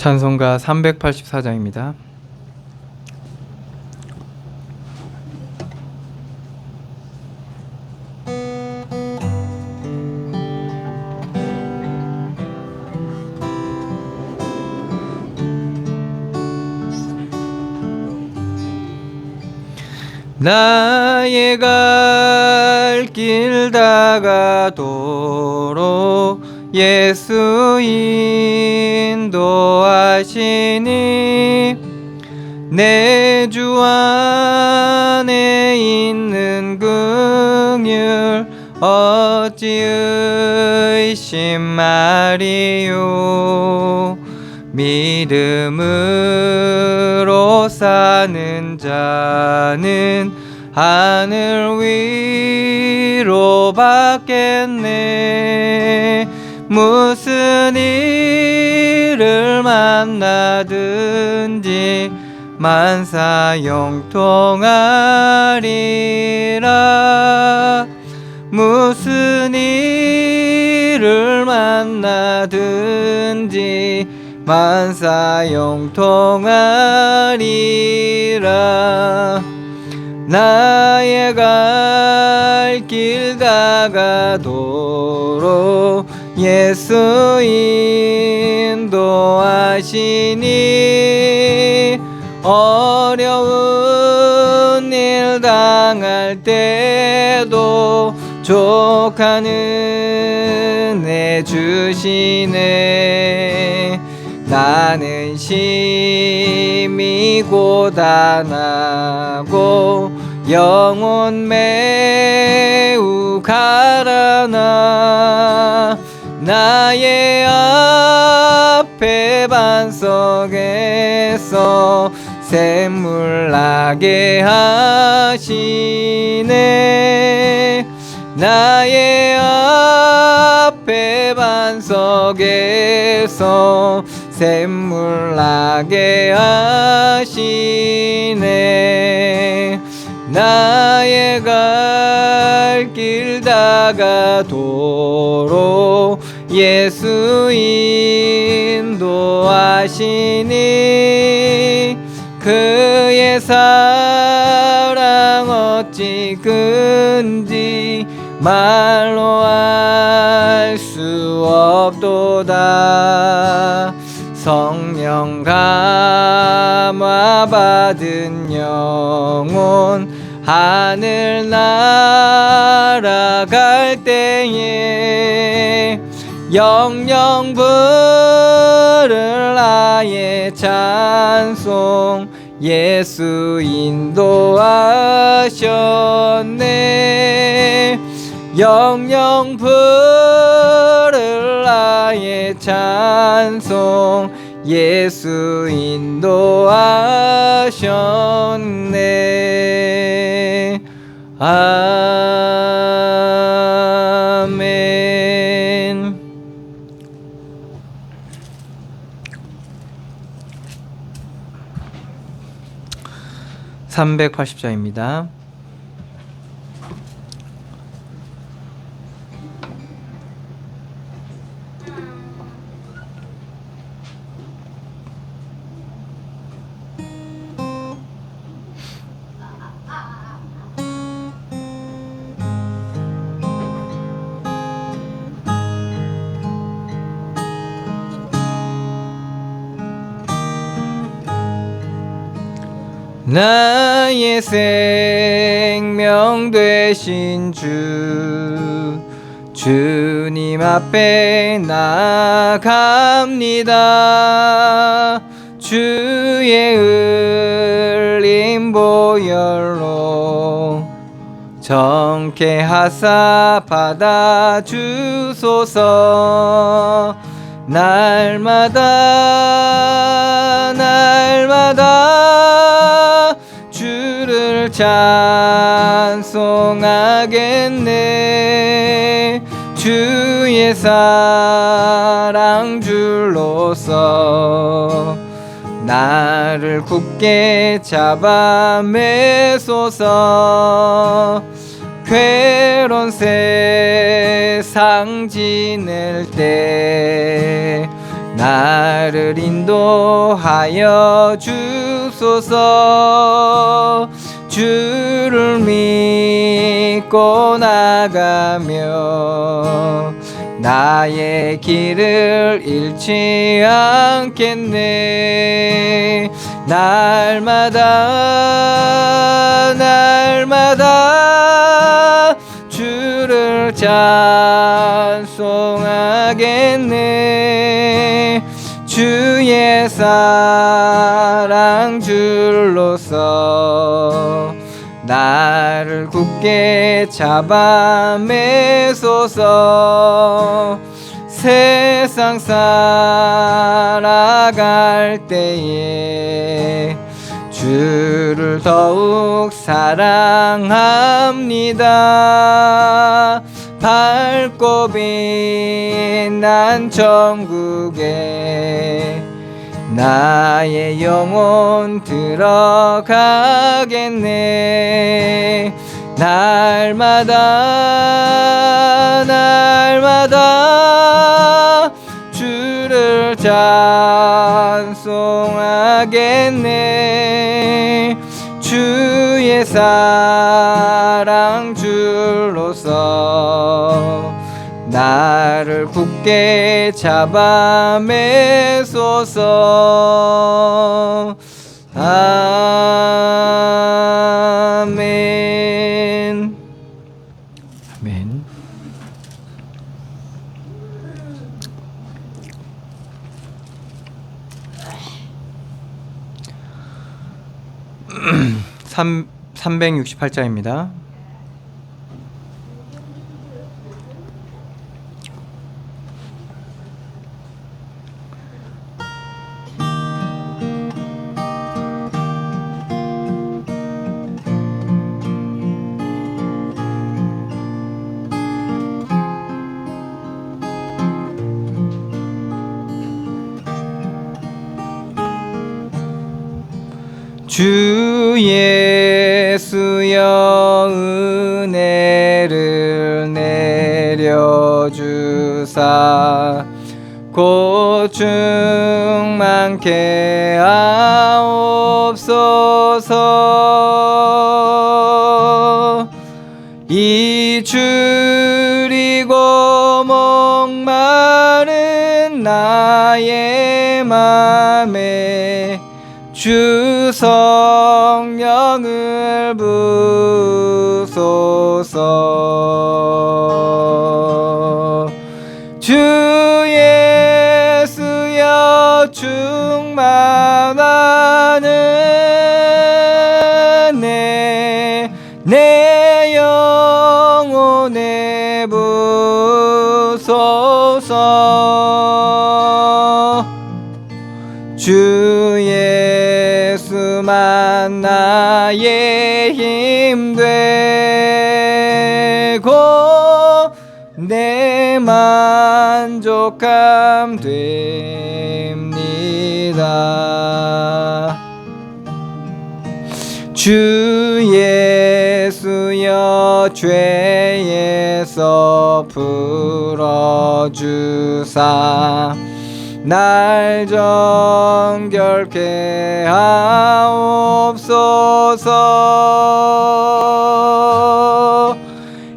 찬송가 384장입니다. 나의 갈 길 다가도록 예수 인도하시니 내 주 안에 있는 긍휼 어찌 의심하리요. 믿음으로 사는 자는 하늘 위로 받겠네. 무슨 일을 만나든지 만사형통하리라. 무슨 일을 만나든지 만사형통하리라. 나의 갈 길 다가도록 예수 인도하시니 어려운 일 당할 때도 족한 은혜 주시네. 나는 심히 고단하고 영혼 매우 가라나 나의 앞에 반석에서 샘물 나게 하시네. 나의 앞에 반석에서 샘물 나게 하시네. 나의 갈 길 다가도록 예수 인도하시니 그의 사랑 어찌 큰지 말로 알 수 없도다. 성령 감화 받은 영혼 하늘 날아갈 때에 영영 부를 나의 찬송 예수 인도하셨네. 영영 부를 나의 찬송 예수 인도하셨네. 아멘. (380장입니다) 나의 생명 되신 주님 앞에 나아갑니다. 주의 흘린 보혈로 정케 하사 받아 주소서. 날마다 주를 찬송하겠네. 주의 사랑 줄로서 나를 굳게 잡아 매소서. 괴로운 세상 지낼 때 나를 인도하여 주소서. 주를 믿고 나가며 나의 길을 잃지 않겠네. 날마다 주를 찬송하겠네. 주의 사랑 줄로서 나를 굳게 잡아 매소서. 세상 살아갈 때에 주를 더욱 사랑합니다. 밝고 빛난 천국에 나의 영혼 들어가겠네. 날마다 주를 찬송하겠네. 주의 사랑 줄로서 나를 굳게 잡아 매소서. 아멘. 아멘. 음, 368자입니다. 주 예수여 은혜를 내려주사 곧 충만케 하옵소서. 이 줄이고 목마른 나의 맘에 주 성령을 부소서. 주 예수여 충만하는 내 영혼에 부소서. 주 예수만 나의 힘 되고 내 만족함 됩니다. 주 예수여 죄에서 풀어주사 날 정결케 하옵소서.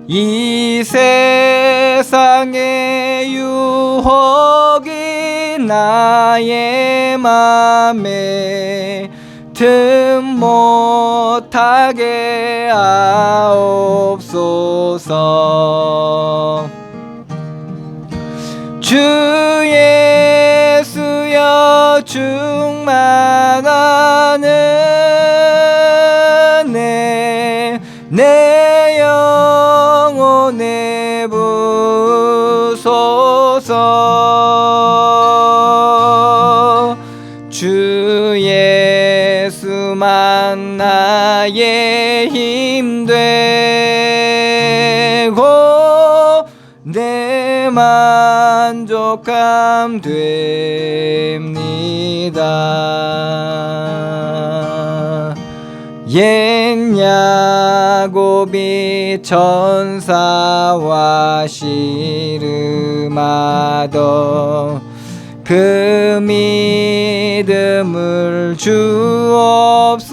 이 세상의 유혹이 나의 맘에 틈 못하게 하옵소서. 주 예수여 충만하는 내 영혼에 부소서. 주 예수만 나의 힘 되고 내 만족함 됩니다. 옛 야곱이 천사와 씨름하던 그 믿음을 주옵소서.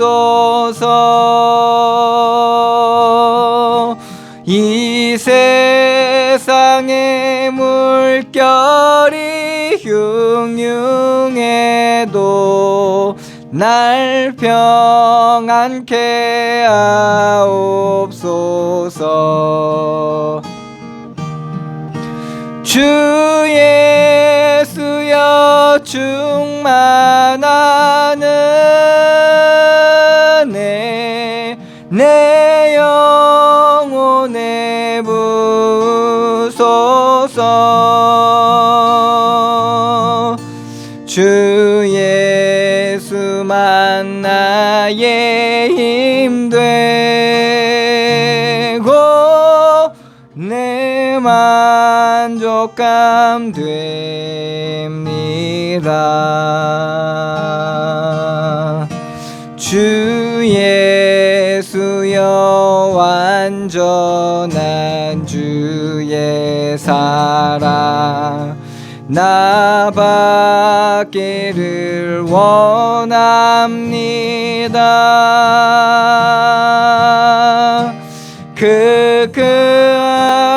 이 세상의 물결이 흉흉해도 날 평안케 하옵소서. 주 예수여 충만한 은혜 내 영혼에 부소서. 주 예수만 나의 힘 되고 내 만족감 됩니다. 주 예수여 완전한 주의 사랑 나 받기를 원합니다. 그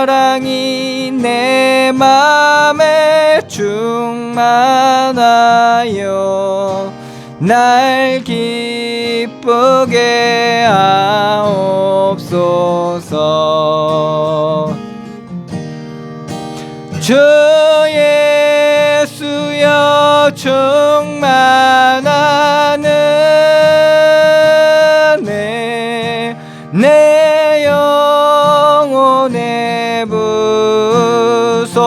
사랑이 내 맘에 충만하여 날 기쁘게 하옵소서. 주 예수여 충만한 은혜 내 영혼에 부소서.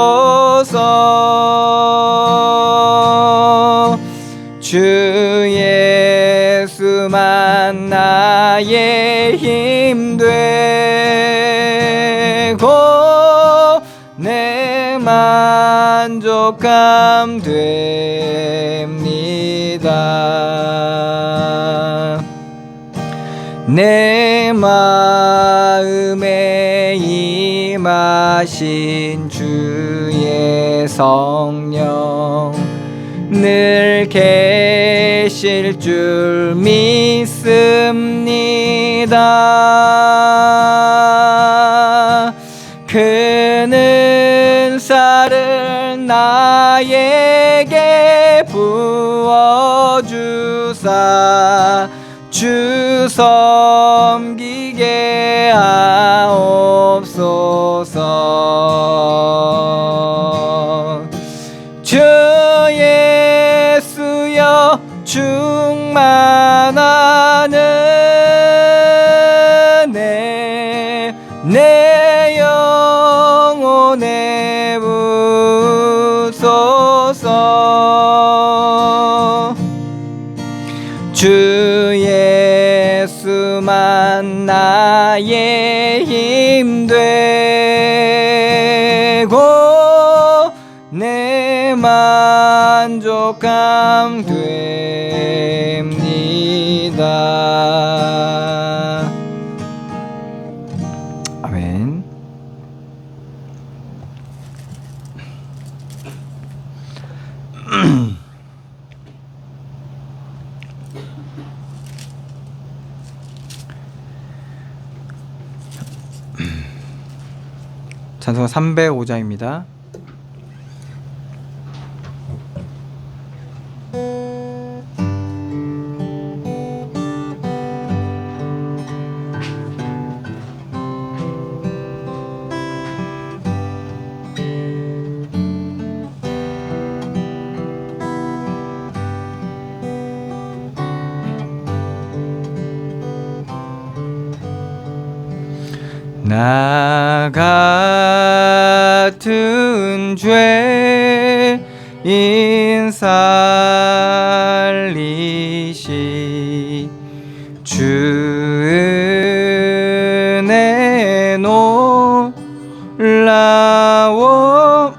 주 예수만 나의 힘 되고 내 만족감 됩니다. 내 마음에 임하신 주의 성령 늘 계실 줄 믿습니다. 그는 쌀을 나에게 부어주사 주 섬기게 하옵소서. 주 예수여 충만한 은혜 내 영혼에 부소서. 주 예수만 나의 힘 되고 내 만족감 됩니다. 아멘. 찬송 305장입니다. 나 같은 죄인 살리시 주 은혜 놀라워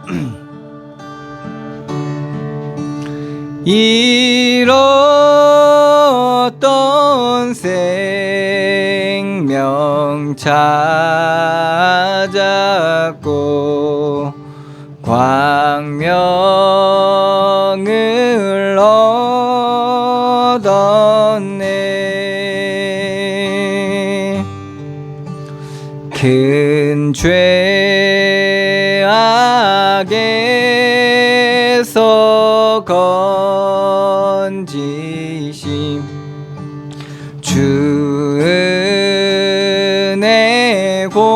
잃었던 생명 찾았고 광명을 죄악에서 건지심 주 은혜 고마워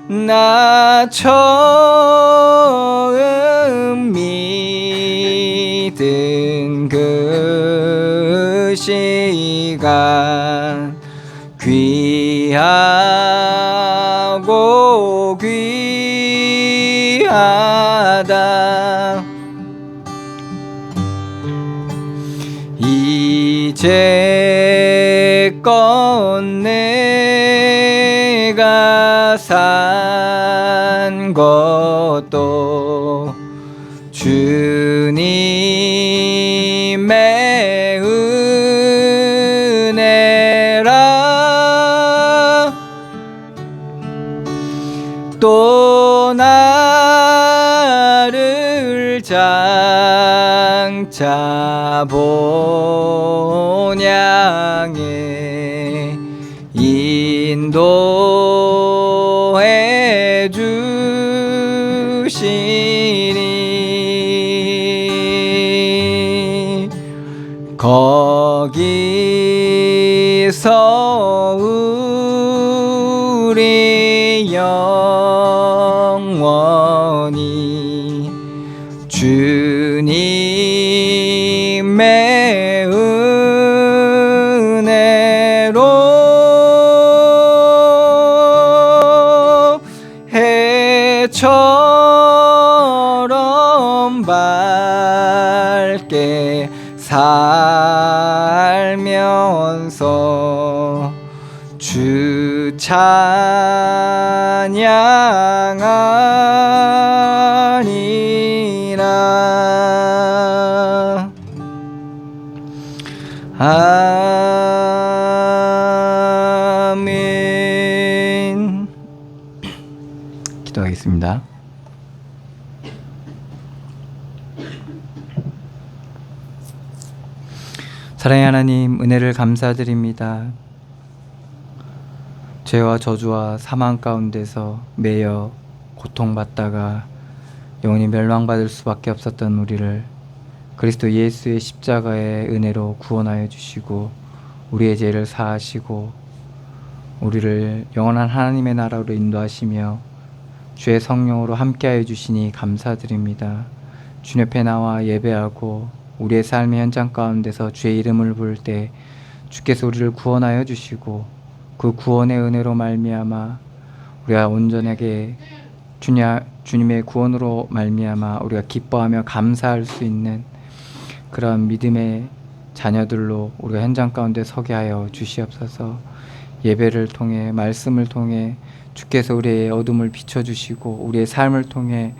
나 처음 믿은 그 시간 귀하고 귀하다 이제껏 내가 산 것도 주님의 은혜라 또 나를 장차 본향에 인도해 주시니 거기서 우리 영원히 주님의 은혜로 해처럼 밝게 살면서 주 찬양하리라. 아멘. 기도하겠습니다. 사랑의 하나님, 은혜를 감사드립니다. 죄와 저주와 사망 가운데서 매여 고통받다가 영원히 멸망받을 수밖에 없었던 우리를 그리스도 예수의 십자가의 은혜로 구원하여 주시고 우리의 죄를 사하시고 우리를 영원한 하나님의 나라로 인도하시며 주의 성령으로 함께하여 주시니 감사드립니다. 주님 앞에 나와 예배하고 우리의 삶의 현장 가운데서 주의 이름을 부를 때 주께서 우리를 구원하여 주시고 그 구원의 은혜로 말미암아 우리가 온전하게 주님의 구원으로 말미암아 우리가 기뻐하며 감사할 수 있는 그런 믿음의 자녀들로 우리가 현장 가운데 서게 하여 주시옵소서. 예배를 통해 말씀을 통해 주께서 우리의 어둠을 비춰주시고 우리의 삶을 통해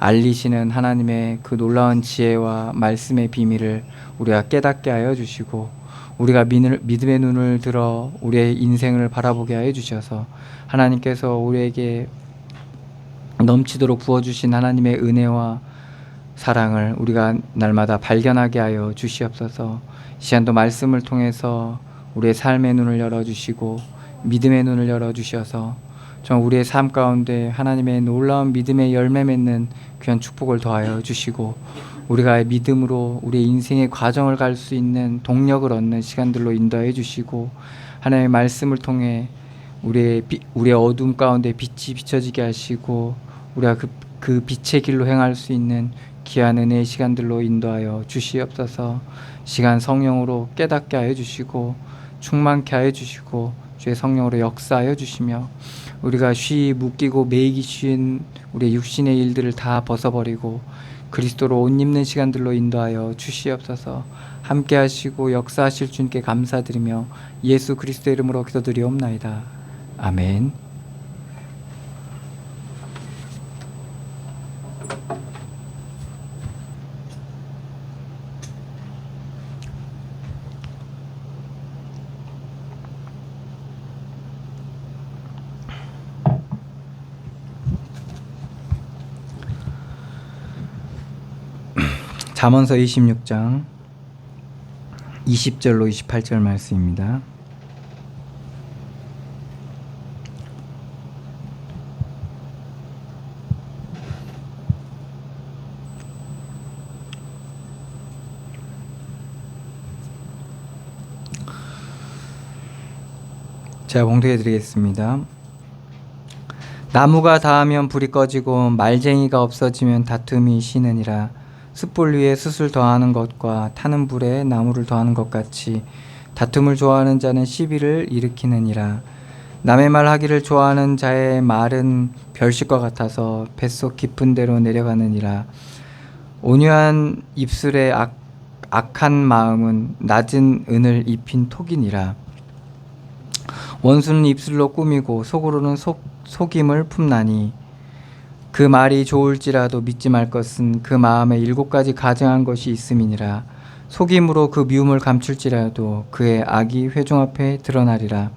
알리시는 하나님의 그 놀라운 지혜와 말씀의 비밀을 우리가 깨닫게 하여 주시고 우리가 믿음의 눈을 들어 우리의 인생을 바라보게 하여 주셔서 하나님께서 우리에게 넘치도록 부어주신 하나님의 은혜와 사랑을 우리가 날마다 발견하게 하여 주시옵소서. 이 시간도 말씀을 통해서 우리의 삶의 눈을 열어주시고 믿음의 눈을 열어주셔서 정말 우리의 삶 가운데 하나님의 놀라운 믿음의 열매 맺는 귀한 축복을 더하여 주시고 우리가 믿음으로 우리의 인생의 과정을 갈 수 있는 동력을 얻는 시간들로 인도해 주시고 하나님의 말씀을 통해 우리의 어둠 가운데 빛이 비춰지게 하시고 우리가 그 빛의 길로 행할 수 있는 귀한 은혜의 시간들로 인도하여 주시옵소서. 시간 성령으로 깨닫게 하여 주시고 충만케 하여 주시고 주의 성령으로 역사하여 주시며 우리가 묶이고 매이기 쉬운 우리의 육신의 일들을 다 벗어버리고 그리스도로 옷 입는 시간들로 인도하여 주시옵소서. 함께 하시고 역사하실 주님께 감사드리며 예수 그리스도의 이름으로 기도드리옵나이다. 아멘. 잠언서 26장 20절로 28절 말씀입니다. 제가 봉독해 드리겠습니다. 나무가 닿으면 불이 꺼지고 말쟁이가 없어지면 다툼이 쉬느니라. 숯불 위에 숯을 더하는 것과 타는 불에 나무를 더하는 것 같이 다툼을 좋아하는 자는 시비를 일으키느니라. 남의 말 하기를 좋아하는 자의 말은 별식과 같아서 뱃속 깊은 데로 내려가느니라. 온유한 입술에 악한 마음은 낮은 은을 입힌 톡이니라. 원수는 입술로 꾸미고 속으로는 속임을 품나니 그 말이 좋을지라도 믿지 말 것은 그 마음에 7가지 가증한 것이 있음이니라. 속임으로 그 미움을 감출지라도 그의 악이 회중 앞에 드러나리라.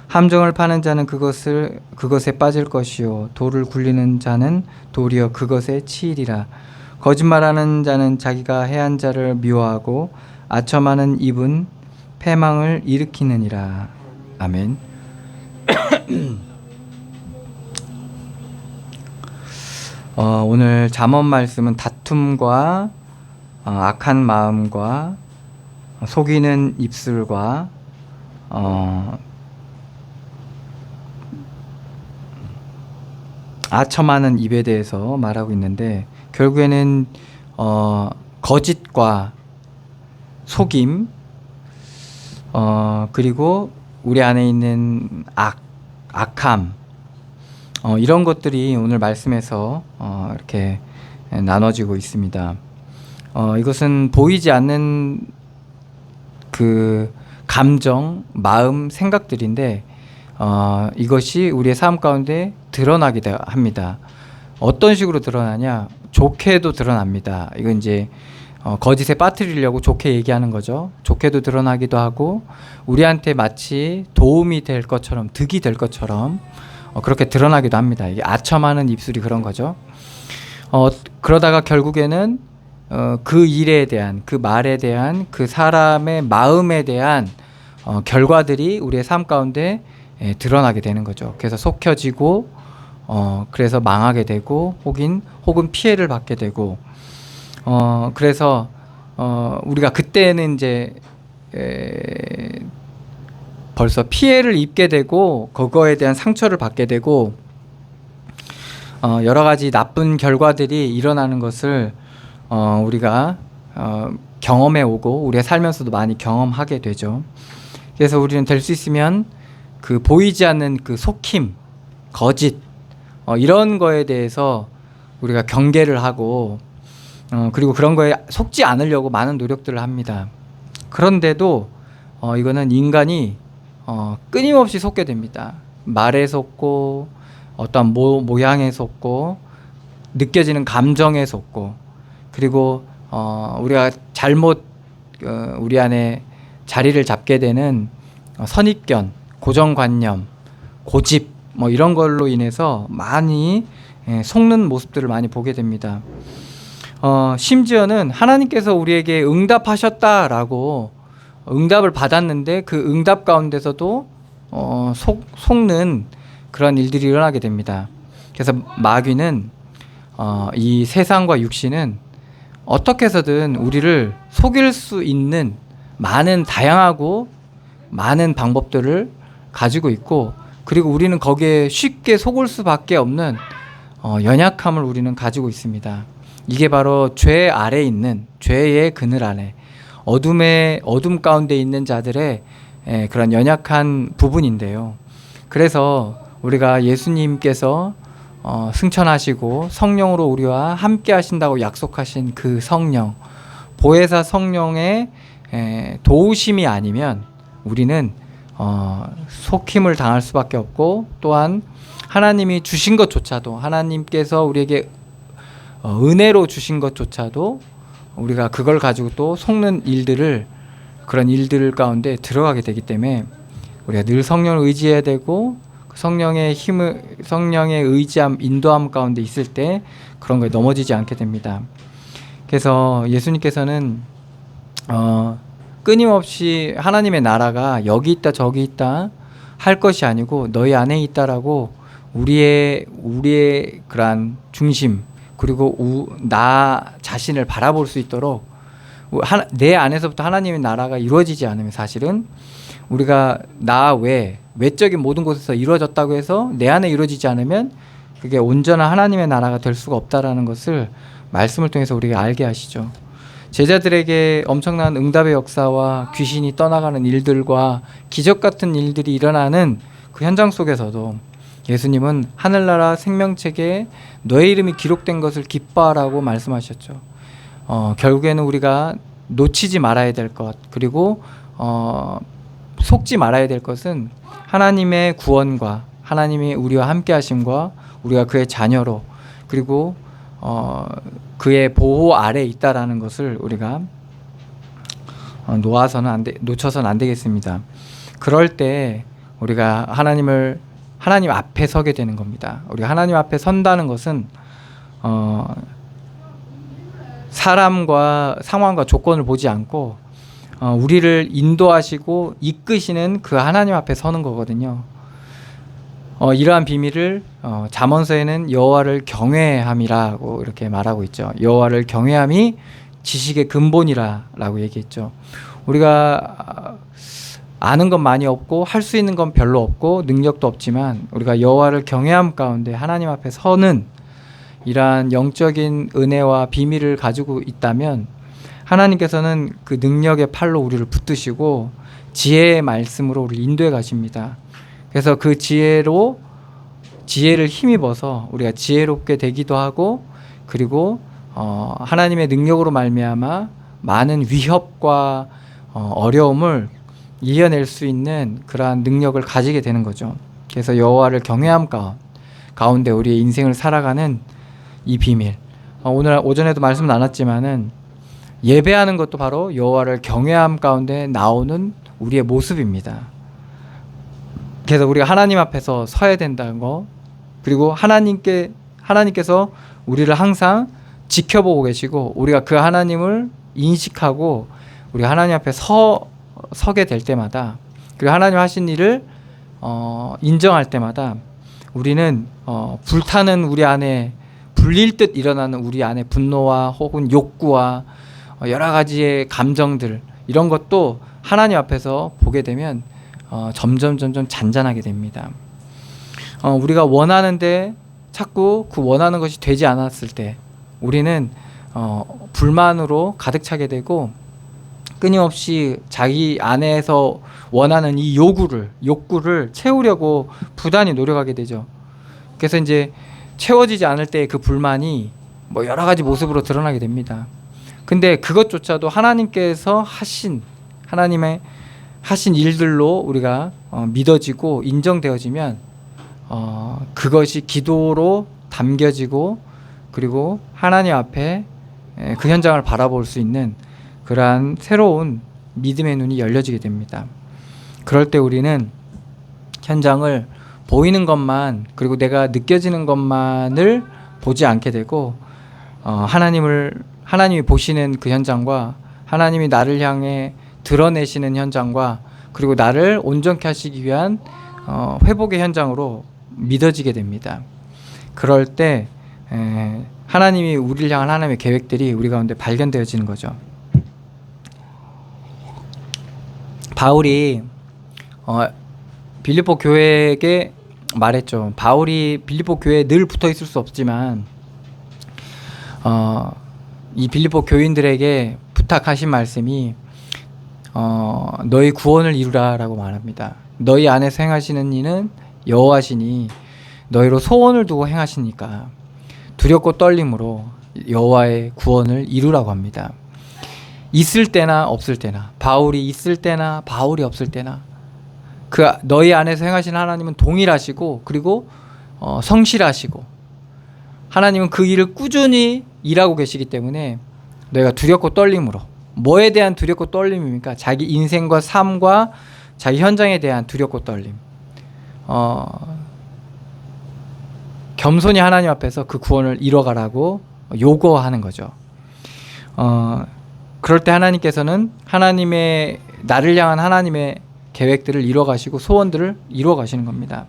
함정을 파는 자는 그것에 빠질 것이요 돌을 굴리는 자는 도리어 그것에 치이리라. 거짓말하는 자는 자기가 해한 자를 미워하고 아첨하는 입은 패망을 일으키느니라. 아멘. 오늘 잠언 말씀은 다툼과 악한 마음과 속이는 입술과 아첨하는 입에 대해서 말하고 있는데, 결국에는 거짓과 속임, 그리고 우리 안에 있는 악함, 이런 것들이 오늘 말씀에서 이렇게 나눠지고 있습니다. 이것은 보이지 않는 그 감정, 마음, 생각들인데 이것이 우리의 삶 가운데 드러나기도 합니다. 어떤 식으로 드러나냐? 좋게도 드러납니다. 이건 이제 거짓에 빠뜨리려고 좋게 얘기하는 거죠. 좋게도 드러나기도 하고 우리한테 마치 도움이 될 것처럼, 득이 될 것처럼 그렇게 드러나기도 합니다. 이게 아첨하는 입술이 그런 거죠. 그러다가 결국에는 그 일에 대한, 그 말에 대한, 그 사람의 마음에 대한 결과들이 우리의 삶 가운데 드러나게 되는 거죠. 그래서 속혀지고 그래서 망하게 되고 혹은 피해를 받게 되고 그래서 우리가 그때는 이제 벌써 피해를 입게 되고 그거에 대한 상처를 받게 되고 여러 가지 나쁜 결과들이 일어나는 것을 우리가 경험해 오고 우리가 살면서도 많이 경험하게 되죠. 그래서 우리는 될 수 있으면 그 보이지 않는 그 속임, 거짓 이런 거에 대해서 우리가 경계를 하고 그리고 그런 거에 속지 않으려고 많은 노력들을 합니다. 그런데도 이거는 인간이 끊임없이 속게 됩니다. 말에 속고 어떤 모양에 속고 느껴지는 감정에 속고 그리고 우리가 잘못 우리 안에 자리를 잡게 되는 선입견, 고정관념, 고집 이런 걸로 인해서 많이 속는 모습들을 많이 보게 됩니다. 심지어는 하나님께서 우리에게 응답하셨다라고 응답을 받았는데 그 응답 가운데서도 속는 그런 일들이 일어나게 됩니다. 그래서 마귀는 이 세상과 육신은 어떻게 해서든 우리를 속일 수 있는 다양하고 많은 방법들을 가지고 있고 그리고 우리는 거기에 쉽게 속을 수밖에 없는 연약함을 우리는 가지고 있습니다. 이게 바로 죄 아래 있는 죄의 그늘 안에 어둠 가운데 있는 자들의 그런 연약한 부분인데요. 그래서 우리가 예수님께서 승천하시고 성령으로 우리와 함께 하신다고 약속하신 그 성령, 보혜사 성령의 도우심이 아니면 우리는 속힘을 당할 수밖에 없고 또한 하나님이 주신 것조차도 하나님께서 우리에게 은혜로 주신 것조차도 우리가 그걸 가지고 또 속는 그런 일들 가운데 들어가게 되기 때문에 우리가 늘 성령을 의지해야 되고 성령의 의지함, 인도함 가운데 있을 때 그런 거에 넘어지지 않게 됩니다. 그래서 예수님께서는 끊임없이 하나님의 나라가 여기 있다 저기 있다 할 것이 아니고 너희 안에 있다라고 우리의 그러한 중심, 그리고 나 자신을 바라볼 수 있도록, 내 안에서부터 하나님의 나라가 이루어지지 않으면 사실은 우리가 외적인 모든 곳에서 이루어졌다고 해서 내 안에 이루어지지 않으면 그게 온전한 하나님의 나라가 될 수가 없다라는 것을 말씀을 통해서 우리가 알게 하시죠. 제자들에게 엄청난 응답의 역사와 귀신이 떠나가는 일들과 기적 같은 일들이 일어나는 그 현장 속에서도 예수님은 하늘나라 생명책에 너의 이름이 기록된 것을 기뻐하라고 말씀하셨죠. 결국에는 우리가 놓치지 말아야 될 것, 그리고 속지 말아야 될 것은 하나님의 구원과 하나님이 우리와 함께 하심과 우리가 그의 자녀로, 그리고 그의 보호 아래에 있다라는 것을 우리가 놓쳐서는 안 되겠습니다. 그럴 때 우리가 하나님 앞에 서게 되는 겁니다. 우리가 하나님 앞에 선다는 것은 사람과 상황과 조건을 보지 않고 우리를 인도하시고 이끄시는 그 하나님 앞에 서는 거거든요. 이러한 비밀을 잠언서에는 여호와를 경외함이라고 이렇게 말하고 있죠. 여호와를 경외함이 지식의 근본이라고 얘기했죠. 우리가 아는 건 많이 없고 할 수 있는 건 별로 없고 능력도 없지만 우리가 여호와를 경외함 가운데 하나님 앞에 서는 이러한 영적인 은혜와 비밀을 가지고 있다면 하나님께서는 그 능력의 팔로 우리를 붙드시고 지혜의 말씀으로 우리를 인도해 가십니다. 그래서 그 지혜를 힘입어서 우리가 지혜롭게 되기도 하고, 그리고 하나님의 능력으로 말미암아 많은 위협과 어려움을 이겨낼 수 있는 그러한 능력을 가지게 되는 거죠. 그래서 여호와를 경외함 가운데 우리의 인생을 살아가는 이 비밀, 오늘 오전에도 말씀 나눴지만은 예배하는 것도 바로 여호와를 경외함 가운데 나오는 우리의 모습입니다. 그래서 우리가 하나님 앞에서 서야 된다는 거, 그리고 하나님께서 우리를 항상 지켜보고 계시고 우리가 그 하나님을 인식하고 우리가 하나님 앞에 서게 될 때마다, 그리고 하나님 하신 일을 인정할 때마다 우리는 불타는 우리 안에 불릴 듯 일어나는 우리 안에 분노와 혹은 욕구와 여러 가지의 감정들, 이런 것도 하나님 앞에서 보게 되면 점점 잔잔하게 됩니다. 우리가 원하는데 자꾸 그 원하는 것이 되지 않았을 때 우리는 불만으로 가득 차게 되고 끊임없이 자기 안에서 원하는 이 욕구를 채우려고 부단히 노력하게 되죠. 그래서 이제 채워지지 않을 때 그 불만이 여러 가지 모습으로 드러나게 됩니다. 근데 그것조차도 하나님께서 하나님의 하신 일들로 우리가 믿어지고 인정되어지면 그것이 기도로 담겨지고, 그리고 하나님 앞에 그 현장을 바라볼 수 있는 그러한 새로운 믿음의 눈이 열려지게 됩니다. 그럴 때 우리는 현장을 보이는 것만, 그리고 내가 느껴지는 것만을 보지 않게 되고 하나님이 보시는 그 현장과 하나님이 나를 향해 드러내시는 현장과, 그리고 나를 온전케 하시기 위한 회복의 현장으로 믿어지게 됩니다. 그럴 때 하나님이 우리를 향한 하나님의 계획들이 우리 가운데 발견되어지는 거죠. 바울이 빌립보 교회에게 말했죠. 바울이 빌립보 교회에 늘 붙어 있을 수 없지만 이 빌립보 교인들에게 부탁하신 말씀이 너희 구원을 이루라라고 말합니다. 너희 안에서 행하시는 이는 여호와시니 너희로 소원을 두고 행하시니까 두렵고 떨림으로 여호와의 구원을 이루라고 합니다. 있을 때나 없을 때나, 바울이 있을 때나 바울이 없을 때나 그 너희 안에서 행하시는 하나님은 동일하시고, 그리고 성실하시고, 하나님은 그 일을 꾸준히 일하고 계시기 때문에 너희가 두렵고 떨림으로, 뭐에 대한 두렵고 떨림입니까? 자기 인생과 삶과 자기 현장에 대한 두렵고 떨림. 겸손히 하나님 앞에서 그 구원을 이뤄가라고 요구하는 거죠. 그럴 때 하나님께서는 하나님의 나를 향한 하나님의 계획들을 이루어 가시고 소원들을 이루어 가시는 겁니다.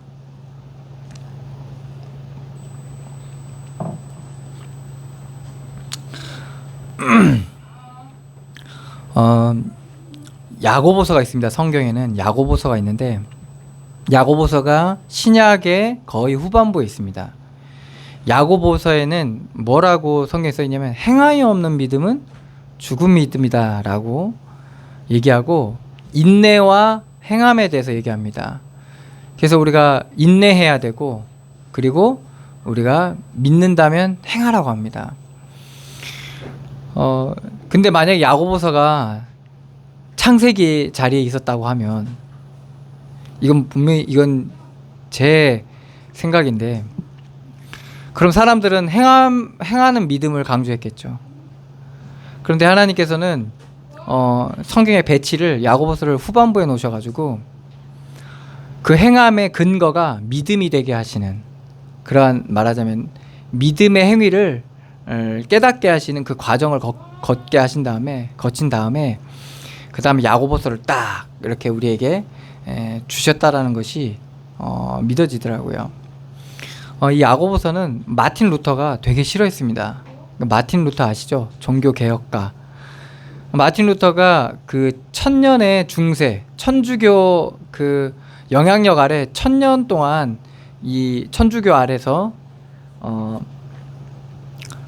야고보서가 있습니다. 성경에는 야고보서가 있는데 야고보서가 신약의 거의 후반부에 있습니다. 야고보서에는 뭐라고 성경에 써 있냐면 행하여 없는 믿음은 죽은 믿음이다 라고 얘기하고 인내와 행함에 대해서 얘기합니다. 그래서 우리가 인내해야 되고 그리고 우리가 믿는다면 행하라고 합니다. 근데 만약에 야고보서가 창세기 자리에 있었다고 하면 이건 분명히 이건 제 생각인데 그럼 사람들은 행하는 믿음을 강조했겠죠. 그런데 하나님께서는 성경의 배치를 야고보서를 후반부에 놓으셔가지고 그 행함의 근거가 믿음이 되게 하시는 그러한 말하자면 믿음의 행위를 깨닫게 하시는 그 과정을 거친 다음에 그 다음에 야고보서를 딱 이렇게 우리에게 주셨다라는 것이 믿어지더라고요. 이 야고보서는 마틴 루터가 되게 싫어했습니다. 마틴 루터 아시죠? 종교 개혁가. 마틴 루터가 그 천년의 중세 천주교 그 영향력 아래 1000년 동안 이 천주교 아래서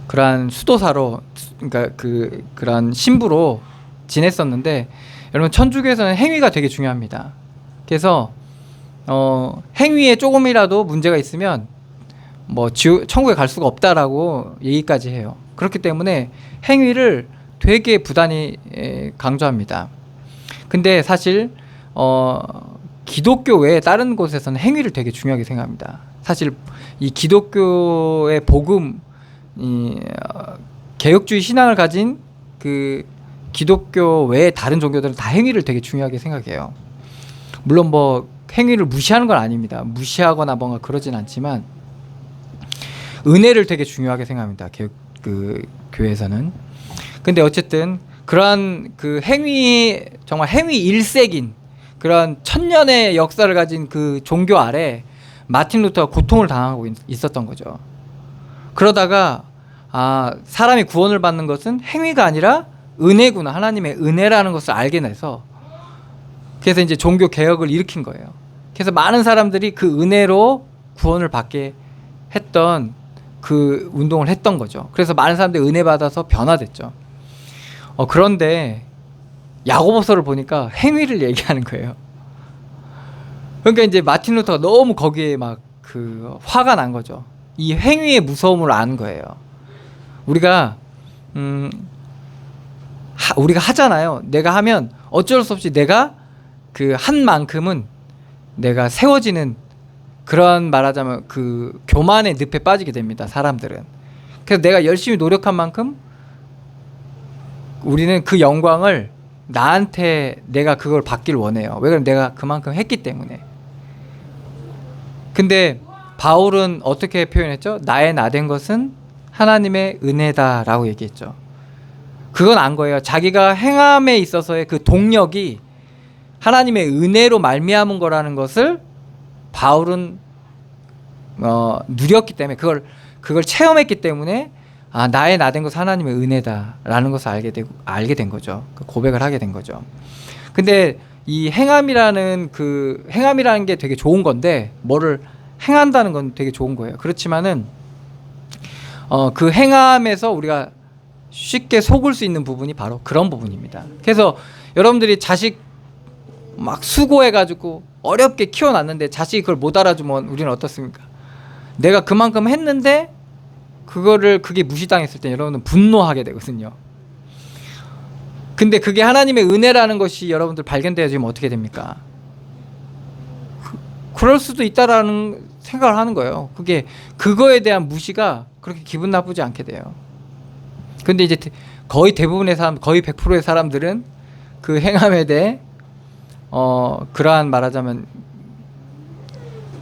그러한 수도사로 그러니까 그런 신부로 지냈었는데 여러분 천주교에서는 행위가 되게 중요합니다. 그래서 행위에 조금이라도 문제가 있으면 뭐 천국에 갈 수가 없다라고 얘기까지 해요. 그렇기 때문에 행위를 되게 부단히 강조합니다. 근데 사실 기독교 외에 다른 곳에서는 행위를 되게 중요하게 생각합니다. 사실 이 기독교의 복음 개혁주의 신앙을 가진 그 기독교 외에 다른 종교들은 다 행위를 되게 중요하게 생각해요. 물론 뭐 행위를 무시하는 건 아닙니다. 무시하거나 뭔가 그러진 않지만 은혜를 되게 중요하게 생각합니다. 그 교회에서는. 근데 어쨌든 그러한 그 행위 정말 행위 일색인 그런 1000년의 역사를 가진 그 종교 아래 마틴 루터가 고통을 당하고 있었던 거죠. 그러다가 사람이 구원을 받는 것은 행위가 아니라 은혜구나, 하나님의 은혜라는 것을 알게 돼서 그래서 이제 종교 개혁을 일으킨 거예요. 그래서 많은 사람들이 그 은혜로 구원을 받게 했던 그 운동을 했던 거죠. 그래서 많은 사람들이 은혜 받아서 변화됐죠. 그런데 야고보서를 보니까 행위를 얘기하는 거예요. 그러니까 이제 마틴 루터가 너무 거기에 막 그 화가 난 거죠. 이 행위의 무서움을 아는 거예요. 우리가 하잖아요. 내가 하면 어쩔 수 없이 내가 그 한 만큼은 내가 세워지는 그런 말하자면 그 교만의 늪에 빠지게 됩니다. 사람들은. 그래서 내가 열심히 노력한 만큼 우리는 그 영광을 나한테 내가 그걸 받기를 원해요. 왜 그러면 내가 그만큼 했기 때문에. 근데 바울은 어떻게 표현했죠? 나의 나된 것은 하나님의 은혜다라고 얘기했죠. 그건 안 거예요. 자기가 행함에 있어서의 그 동력이 하나님의 은혜로 말미암은 거라는 것을 바울은 누렸기 때문에 그걸 체험했기 때문에 나의 나된 것은 하나님의 은혜다라는 것을 알게 된 거죠. 고백을 하게 된 거죠. 근데 이 행함이라는 게 되게 좋은 건데 뭐를 행한다는 건 되게 좋은 거예요. 그렇지만은 그 행함에서 우리가 쉽게 속을 수 있는 부분이 바로 그런 부분입니다. 그래서 여러분들이 자식 막 수고해가지고 어렵게 키워놨는데 자식이 그걸 못 알아주면 우리는 어떻습니까? 내가 그만큼 했는데 그게 무시당했을 때 여러분은 분노하게 되거든요. 근데 그게 하나님의 은혜라는 것이 여러분들 발견되어지면 어떻게 됩니까? 그럴 수도 있다라는 생각을 하는 거예요. 그거에 대한 무시가 그렇게 기분 나쁘지 않게 돼요. 근데 이제 거의 대부분의 거의 100%의 사람들은 그 행함에 대해 그러한 말하자면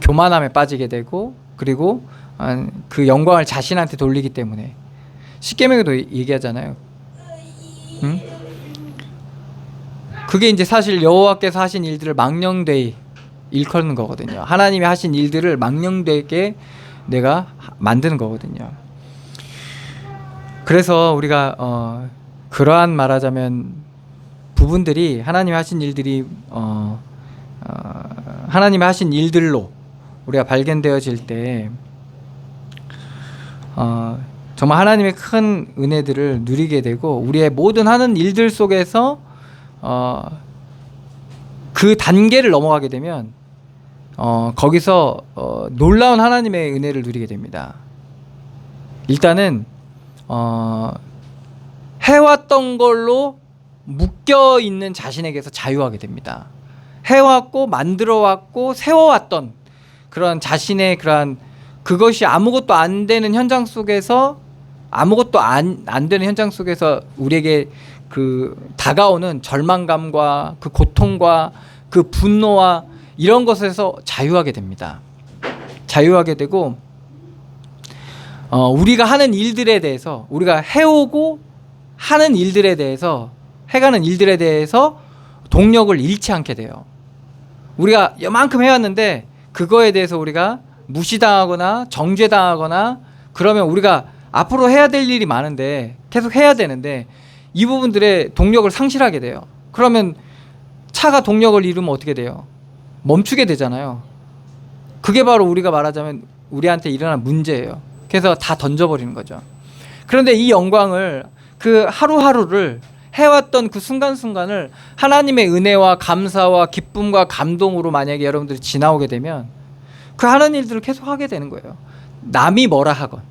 교만함에 빠지게 되고 그리고 그 영광을 자신한테 돌리기 때문에 십계명에도 얘기하잖아요. 응? 그게 이제 사실 여호와께서 하신 일들을 망령되이 일컫는 거거든요. 하나님이 하신 일들을 망령되게 내가 만드는 거거든요. 그래서 우리가 그러한 말하자면 부분들이 하나님이 하신 일들이 하나님이 하신 일들로 우리가 발견되어질 때 정말 하나님의 큰 은혜들을 누리게 되고 우리의 모든 하는 일들 속에서 그 단계를 넘어가게 되면 거기서 놀라운 하나님의 은혜를 누리게 됩니다. 일단은 해왔던 걸로 묶여 있는 자신에게서 자유하게 됩니다. 해왔고 만들어왔고 세워왔던 그런 자신의 그러한 그것이 아무것도 안 되는 현장 속에서 아무것도 안 되는 현장 속에서 우리에게 그 다가오는 절망감과 그 고통과 그 분노와 이런 것에서 자유하게 됩니다. 자유하게 되고 우리가 하는 일들에 대해서 우리가 해오고 하는 일들에 대해서 해가는 일들에 대해서 동력을 잃지 않게 돼요. 우리가 이만큼 해왔는데 그거에 대해서 우리가 무시당하거나 정죄당하거나 그러면 우리가 앞으로 해야 될 일이 많은데 계속 해야 되는데 이 부분들의 동력을 상실하게 돼요. 그러면 차가 동력을 잃으면 어떻게 돼요? 멈추게 되잖아요. 그게 바로 우리가 말하자면 우리한테 일어난 문제예요. 그래서 다 던져버리는 거죠. 그런데 이 영광을 그 하루하루를 해왔던 그 순간순간을 하나님의 은혜와 감사와 기쁨과 감동으로 만약에 여러분들이 지나오게 되면 그 하는 일들을 계속 하게 되는 거예요. 남이 뭐라 하건.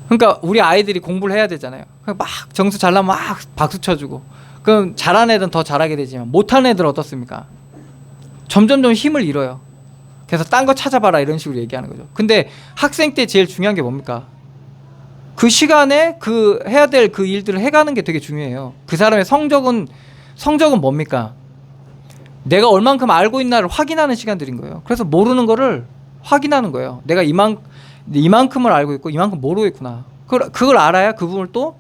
그러니까 우리 아이들이 공부를 해야 되잖아요. 막 점수 잘 나면 막 박수 쳐주고 그럼 잘하는 애들은 더 잘하게 되지만 못하는 애들은 어떻습니까? 점점점 힘을 잃어요. 그래서 딴 거 찾아봐라 이런 식으로 얘기하는 거죠. 근데 학생 때 제일 중요한 게 뭡니까? 그 시간에 그 해야 될 그 일들을 해가는 게 되게 중요해요. 그 사람의 성적은 뭡니까? 내가 얼만큼 알고 있나를 확인하는 시간들인 거예요. 그래서 모르는 거를 확인하는 거예요. 내가 이만큼을 알고 있고 이만큼 모르고 있구나. 그걸 알아야 그 부분을 또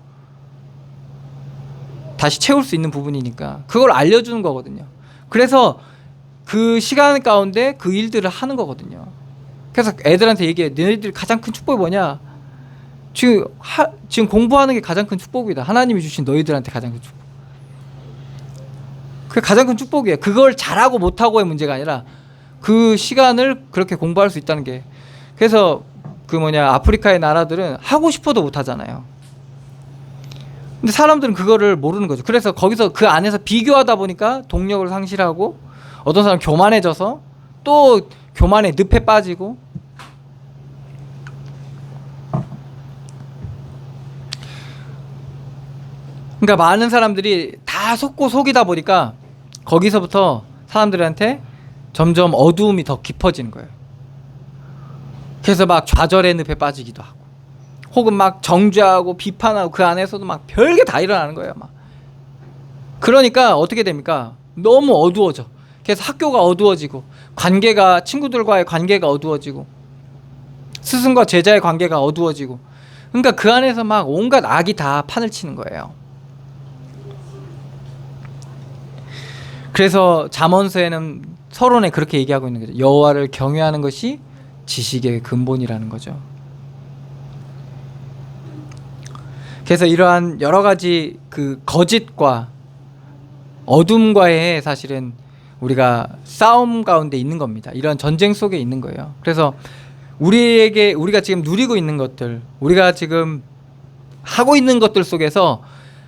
다시 채울 수 있는 부분이니까 그걸 알려주는 거거든요. 그래서 그 시간 가운데 그 일들을 하는 거거든요. 그래서 애들한테 얘기해. 너희들 가장 큰 축복이 뭐냐? 지금 공부하는 게 가장 큰 축복이다. 하나님이 주신 너희들한테 가장 큰 축복. 그게 가장 큰 축복이에요. 그걸 잘하고 못하고의 문제가 아니라 그 시간을 그렇게 공부할 수 있다는 게. 그래서 아프리카의 나라들은 하고 싶어도 못하잖아요. 근데 사람들은 그거를 모르는 거죠. 그래서 거기서 그 안에서 비교하다 보니까 동력을 상실하고 어떤 사람은 교만해져서 또 교만의 늪에 빠지고 그러니까 많은 사람들이 다 속고 속이다 보니까 거기서부터 사람들한테 점점 어두움이 더 깊어지는 거예요. 그래서 막 좌절의 늪에 빠지기도 하고 혹은 막 정죄하고 비판하고 그 안에서도 막 별게 다 일어나는 거예요. 막. 그러니까 어떻게 됩니까? 너무 어두워져. 그래서 학교가 어두워지고 관계가 친구들과의 관계가 어두워지고 스승과 제자의 관계가 어두워지고 그러니까 그 안에서 막 온갖 악이 다 판을 치는 거예요. 그래서 잠언서에는 서론에 그렇게 얘기하고 있는 거죠. 여호와를 경외하는 것이 지식의 근본이라는 거죠. 그래서 이러한 여러 가지 그 거짓과 어둠과의 사실은 우리가 싸움 가운데 있는 겁니다. 이런 전쟁 속에 있는 거예요. 그래서 우리가 지금 누리고 있는 것들, 우리가 지금 하고 있는 것들 속에서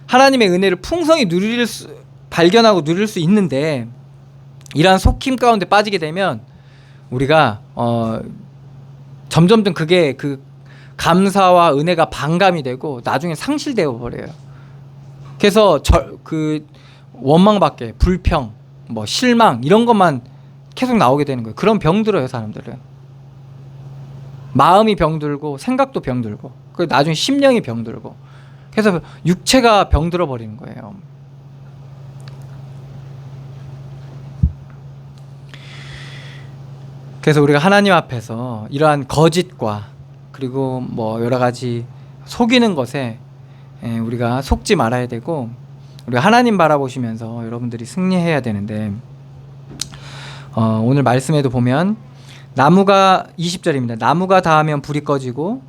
하나님의 은혜를 풍성히 발견하고 누릴 수 있는데 이러한 속힘 가운데 빠지게 되면 우리가 점점점 그게 그 감사와 은혜가 반감이 되고 나중에 상실되어 버려요. 그래서 그 원망밖에 불평, 실망 이런 것만 계속 나오게 되는 거예요. 그런 병들어요, 사람들은. 마음이 병들고 생각도 병들고 그리고 나중에 심령이 병들고 그래서 육체가 병들어 버리는 거예요. 그래서 우리가 하나님 앞에서 이러한 거짓과 그리고 여러 가지 속이는 것에 우리가 속지 말아야 되고 우리가 하나님 바라보시면서 여러분들이 승리해야 되는데, 오늘 말씀에도 보면 나무가 20절입니다. 나무가 닿으면 불이 꺼지고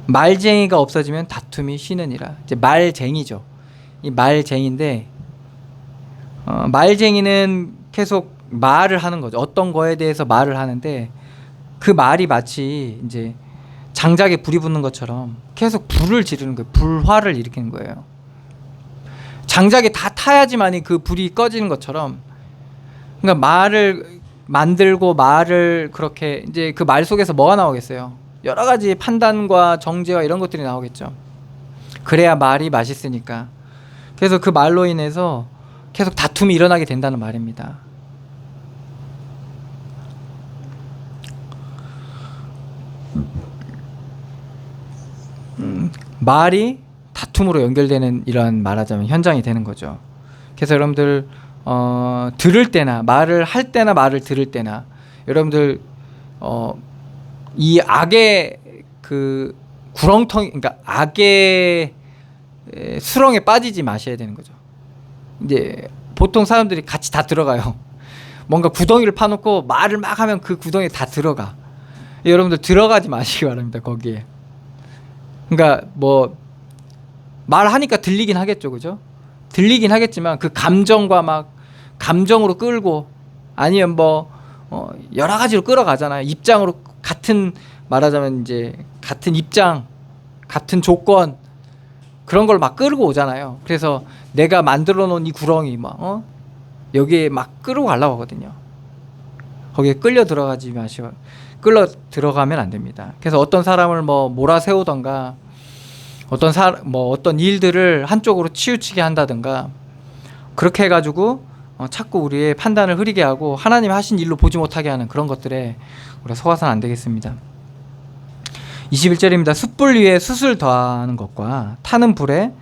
말쟁이가 없어지면 다툼이 쉬느니라. 이제 말쟁이죠. 이 말쟁이인데, 말쟁이는 계속 말을 하는 거죠. 어떤 거에 대해서 말을 하는데 그 말이 마치 이제 장작에 불이 붙는 것처럼 계속 불을 지르는 거예요. 불화를 일으키는 거예요. 장작에 다 타야지만이 그 불이 꺼지는 것처럼, 그러니까 말을 만들고 말을 그렇게 이제 그 말 속에서 뭐가 나오겠어요? 여러 가지 판단과 정죄와 이런 것들이 나오겠죠. 그래야 말이 맛있으니까. 그래서 그 말로 인해서 계속 다툼이 일어나게 된다는 말입니다. 말이 다툼으로 연결되는 이런, 말하자면 현장이 되는 거죠. 그래서 여러분들 들을 때나 말을 할 때나 말을 들을 때나 여러분들 이 악의 그 구렁텅이, 그러니까 악의 수렁에 빠지지 마셔야 되는 거죠. 이제 보통 사람들이 같이 다 들어가요. 뭔가 구덩이를 파놓고 말을 막 하면 그 구덩이에 다 들어가. 여러분들 들어가지 마시기 바랍니다. 거기에. 그러니까 뭐 말하니까 들리긴 하겠죠, 그죠? 들리긴 하겠지만 그 감정과 막 감정으로 끌고, 아니면 뭐 여러 가지로 끌어가잖아요. 입장으로, 같은, 말하자면 이제 같은 입장, 같은 조건, 그런 걸 막 끌고 오잖아요. 그래서 내가 만들어 놓은 이 구렁이 막 여기에 막 끌고 가려고 하거든요. 거기에 끌려 들어가지 마시고, 끌려 들어가면 안 됩니다. 그래서 어떤 사람을 뭐 몰아세우던가, 어떤 일들을 한쪽으로 치우치게 한다든가, 그렇게 해가지고 자꾸 우리의 판단을 흐리게 하고 하나님 하신 일로 보지 못하게 하는 그런 것들에 우리가 속아서는 안 되겠습니다. 21절입니다. 숯불 위에 숯을 더하는 것과 타는 불에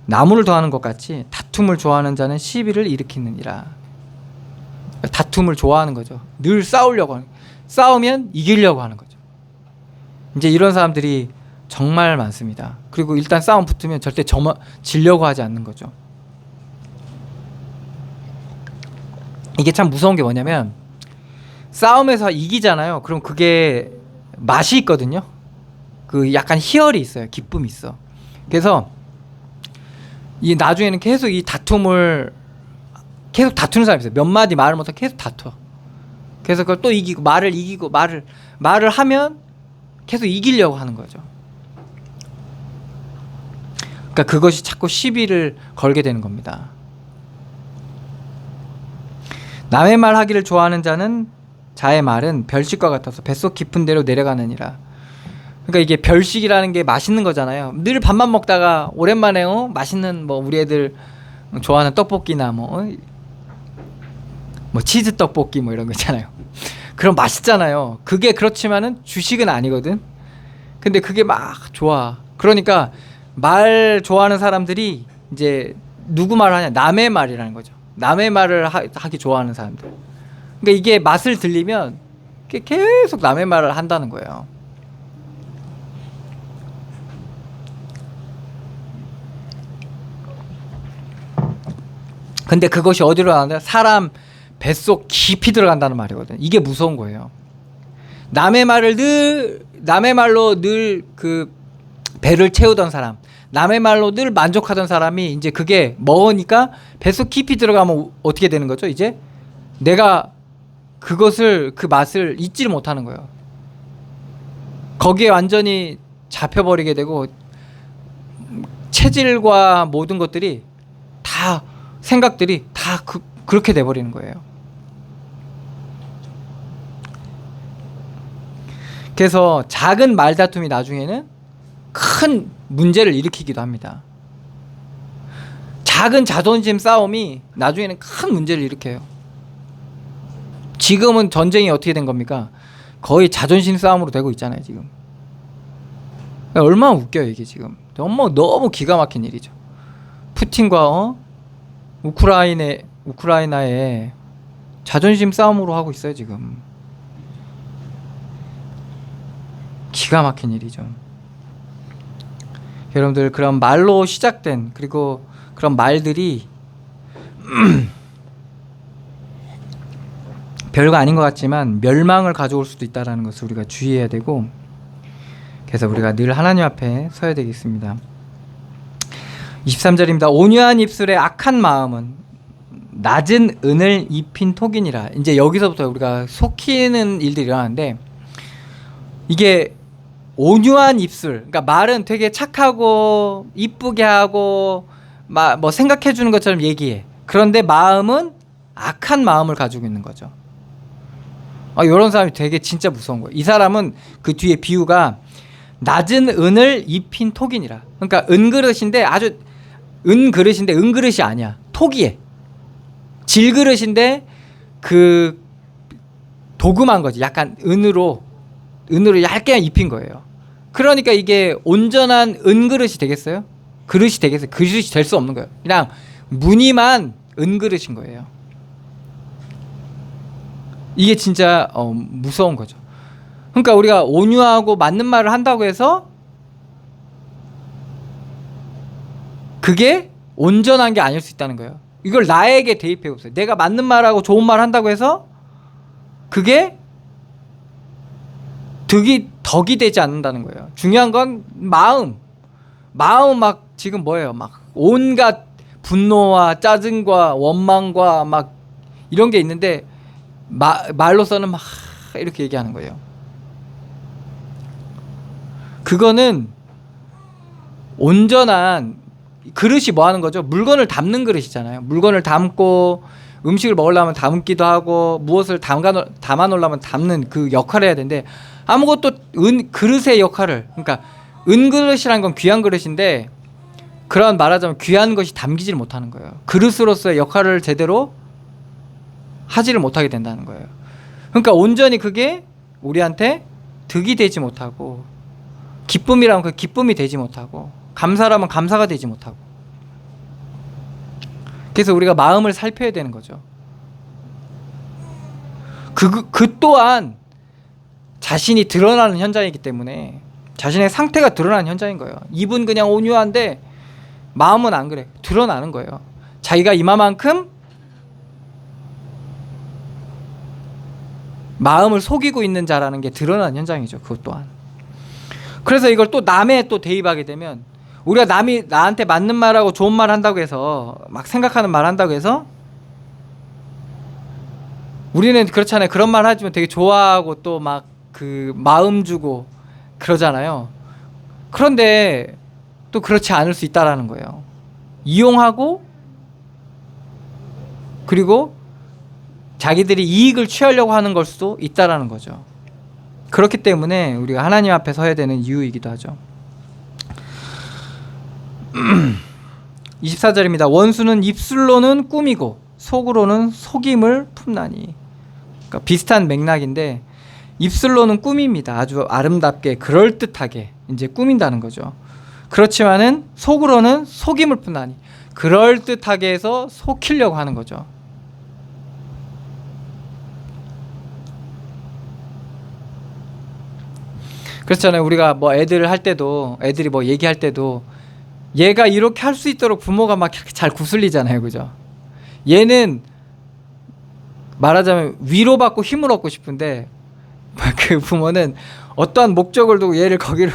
나무를 더하는 것 같이 다툼을 좋아하는 자는 시비를 일으키느니라. 다툼을 좋아하는 거죠. 늘 싸우려고 하는, 싸우면 이기려고 하는 거죠. 이제 이런 사람들이 정말 많습니다. 그리고 일단 싸움 붙으면 절대 지려고 하지 않는 거죠. 이게 참 무서운 게 뭐냐면, 싸움에서 이기잖아요. 그럼 그게 맛이 있거든요. 그 약간 희열이 있어요. 기쁨이 있어. 그래서 이 나중에는 계속 이 다툼을 계속 다투는 사람이 있어요. 몇 마디 말을 못하고 계속 다투어. 그래서 그걸 또 이기고, 말을 이기고, 말을 하면 계속 이기려고 하는 거죠. 그러니까 그것이 자꾸 시비를 걸게 되는 겁니다. 남의 말 하기를 좋아하는 자는 자의 말은 별식과 같아서 뱃속 깊은 데로 내려가느니라. 그러니까 이게 별식이라는 게 맛있는 거잖아요. 늘 밥만 먹다가 오랜만에 맛있는 뭐 우리 애들 좋아하는 떡볶이나 뭐 치즈 떡볶이 뭐 이런 거 있잖아요. 그럼 맛있잖아요. 그게 그렇지만은 주식은 아니거든. 근데 그게 막 좋아. 그러니까 말 좋아하는 사람들이 이제 누구 말을 하냐? 남의 말이라는 거죠. 남의 말을 하기 좋아하는 사람들. 그러니까 이게 맛을 들리면 계속 남의 말을 한다는 거예요. 근데 그것이 어디로 가는데, 사람 뱃속 깊이 들어간다는 말이거든. 이게 무서운 거예요. 남의 말로 늘 그 배를 채우던 사람, 남의 말로 늘 만족하던 사람이 이제 그게 먹으니까 뱃속 깊이 들어가면 어떻게 되는 거죠? 이제 내가 그것을, 그 맛을 잊지를 못하는 거예요. 거기에 완전히 잡혀버리게 되고, 체질과 모든 것들이 다, 생각들이 다 그렇게 돼버리는 거예요. 그래서 작은 말다툼이 나중에는 큰 문제를 일으키기도 합니다. 작은 자존심 싸움이 나중에는 큰 문제를 일으켜요. 지금은 전쟁이 어떻게 된 겁니까? 거의 자존심 싸움으로 되고 있잖아요, 지금. 얼마나 웃겨요, 이게 지금. 너무 기가 막힌 일이죠. 푸틴과 우크라이나의 자존심 싸움으로 하고 있어요, 지금. 기가 막힌 일이죠. 여러분들, 그런 말로 시작된, 그리고 그런 말들이 별거 아닌 것 같지만 멸망을 가져올 수도 있다는 것을 우리가 주의해야 되고, 그래서 우리가 늘 하나님 앞에 서야 되겠습니다. 23절입니다. 온유한 입술의 악한 마음은 낮은 은을 입힌 톡이니라. 이제 여기서부터 우리가 속이는 일들이 일어나는데, 이게 온유한 입술, 그러니까 말은 되게 착하고 이쁘게 하고 뭐 생각해 주는 것처럼 얘기해. 그런데 마음은 악한 마음을 가지고 있는 거죠. 이런 사람이 되게 진짜 무서운 거예요. 이 사람은 그 뒤에 비유가 낮은 은을 입힌 톡이니라. 그러니까 은그릇인데 아주 은그릇인데 은그릇이 아니야. 톡이에. 질그릇인데 그 도금한 거지. 약간 은으로 얇게 입힌 거예요. 그러니까 이게 온전한 은그릇이 되겠어요? 그릇이 되겠어요? 그릇이 될 수 없는 거예요. 그냥 무늬만 은그릇인 거예요. 이게 진짜 무서운 거죠. 그러니까 우리가 온유하고 맞는 말을 한다고 해서 그게 온전한 게 아닐 수 있다는 거예요. 이걸 나에게 대입해 보세요. 내가 맞는 말하고 좋은 말 한다고 해서 그게 덕이 되지 않는다는 거예요. 중요한 건 마음 막 지금 뭐예요? 막 온갖 분노와 짜증과 원망과 막 이런 게 있는데 말로서는 막 이렇게 얘기하는 거예요. 그거는 온전한 그릇이 뭐 하는 거죠? 물건을 담는 그릇이잖아요. 물건을 담고 음식을 먹으려면 담기도 하고 무엇을 담아 놓으려면 담는 그 역할을 해야 되는데, 아무것도 그릇의 역할을, 그러니까 은그릇이란 건 귀한 그릇인데 그런 말하자면 귀한 것이 담기질 못하는 거예요. 그릇으로서의 역할을 제대로 하지를 못하게 된다는 거예요. 그러니까 온전히 그게 우리한테 득이 되지 못하고, 기쁨이라면 그 기쁨이 되지 못하고, 감사라면 감사가 되지 못하고. 그래서 우리가 마음을 살펴야 되는 거죠. 그 또한 자신이 드러나는 현장이기 때문에, 자신의 상태가 드러나는 현장인 거예요. 입은 그냥 온유한데 마음은 안 그래. 드러나는 거예요. 자기가 이마만큼 마음을 속이고 있는 자라는 게 드러나는 현장이죠. 그것 또한. 그래서 이걸 또 남에 또 대입하게 되면, 우리가 남이 나한테 맞는 말하고 좋은 말 한다고 해서, 막 생각하는 말 한다고 해서 우리는 그렇잖아요. 그런 말 하지만 되게 좋아하고 또 막 그 마음 주고 그러잖아요. 그런데 또 그렇지 않을 수 있다라는 거예요. 이용하고 그리고 자기들이 이익을 취하려고 하는 걸 수도 있다라는 거죠. 그렇기 때문에 우리가 하나님 앞에 서야 되는 이유이기도 하죠. 24절입니다. 원수는 입술로는 꾸미고 속으로는 속임을 품나니. 그러니까 비슷한 맥락인데, 입술로는 꾸밉니다. 아주 아름답게 그럴듯하게 이제 꾸민다는 거죠. 그렇지만은 속으로는 속임을 품나니, 그럴듯하게 해서 속이려고 하는 거죠. 그렇잖아요. 우리가 뭐 애들을 할 때도, 애들이 뭐 얘기할 때도 얘가 이렇게 할 수 있도록 부모가 막 이렇게 잘 구슬리잖아요. 그죠? 얘는 말하자면 위로받고 힘을 얻고 싶은데 그 부모는 어떠한 목적을 두고 얘를 거기로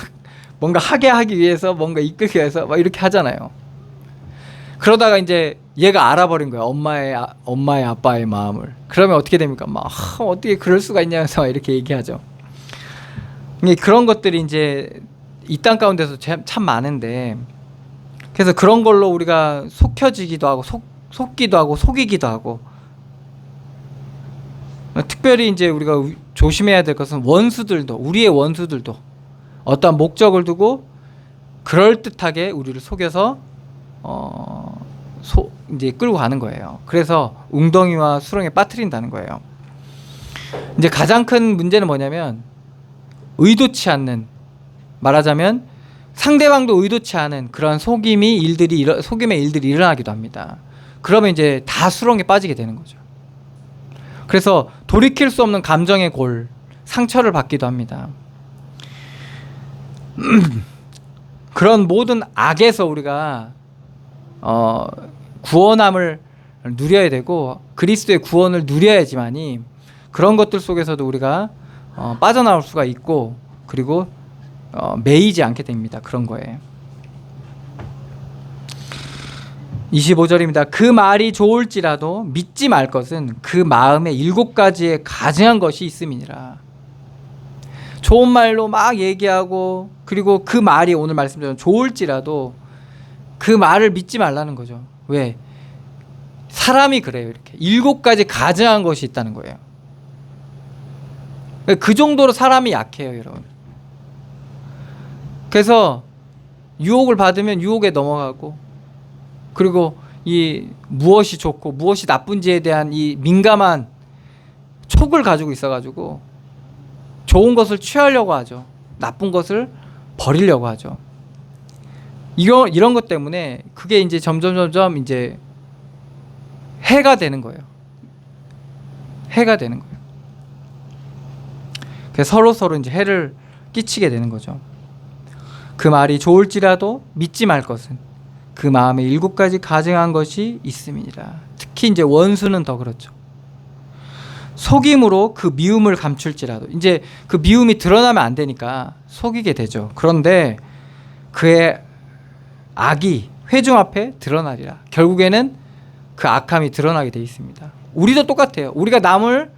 뭔가 하게 하기 위해서, 뭔가 이끌기 위해서 막 이렇게 하잖아요. 그러다가 이제 얘가 알아버린 거야. 엄마의 아빠의 마음을. 그러면 어떻게 됩니까? 막 어떻게 그럴 수가 있냐면서 막 이렇게 얘기하죠. 그런 것들이 이제 이 땅 가운데서 참 많은데, 그래서 그런 걸로 우리가 속혀지기도 하고 속기도 하고 속이기도 하고, 특별히 이제 우리가 조심해야 될 것은 원수들도, 우리의 원수들도 어떠한 목적을 두고 그럴듯하게 우리를 속여서 이제 끌고 가는 거예요. 그래서 웅덩이와 수렁에 빠뜨린다는 거예요. 이제 가장 큰 문제는 뭐냐면, 의도치 않는, 말하자면 상대방도 의도치 않은 그런 속임의 일들이 일어나기도 합니다. 그러면 이제 다 수렁에 빠지게 되는 거죠. 그래서 돌이킬 수 없는 감정의 골, 상처를 받기도 합니다. 그런 모든 악에서 우리가 구원함을 누려야 되고 그리스도의 구원을 누려야지만이 그런 것들 속에서도 우리가 빠져나올 수가 있고 그리고 매이지 않게 됩니다. 그런 거에. 25절입니다. 그 말이 좋을지라도 믿지 말 것은 그 마음에 7가지의 가증한 것이 있음이니라. 좋은 말로 막 얘기하고 그리고 그 말이 오늘 말씀드린 좋을지라도 그 말을 믿지 말라는 거죠. 왜? 사람이 그래요. 이렇게 7가지 가증한 것이 있다는 거예요. 그 정도로 사람이 약해요, 여러분. 그래서 유혹을 받으면 유혹에 넘어가고 그리고 이 무엇이 좋고 무엇이 나쁜지에 대한 이 민감한 촉을 가지고 있어가지고 좋은 것을 취하려고 하죠. 나쁜 것을 버리려고 하죠. 이런 것 때문에 그게 이제 점점 이제 해가 되는 거예요. 해가 되는 거예요. 그래서 서로 이제 해를 끼치게 되는 거죠. 그 말이 좋을지라도 믿지 말 것은 그 마음에 7가지 가증한 것이 있음이니라. 특히 이제 원수는 더 그렇죠. 속임으로 그 미움을 감출지라도 이제 그 미움이 드러나면 안 되니까 속이게 되죠. 그런데 그의 악이 회중 앞에 드러나리라. 결국에는 그 악함이 드러나게 돼 있습니다. 우리도 똑같아요. 우리가 남을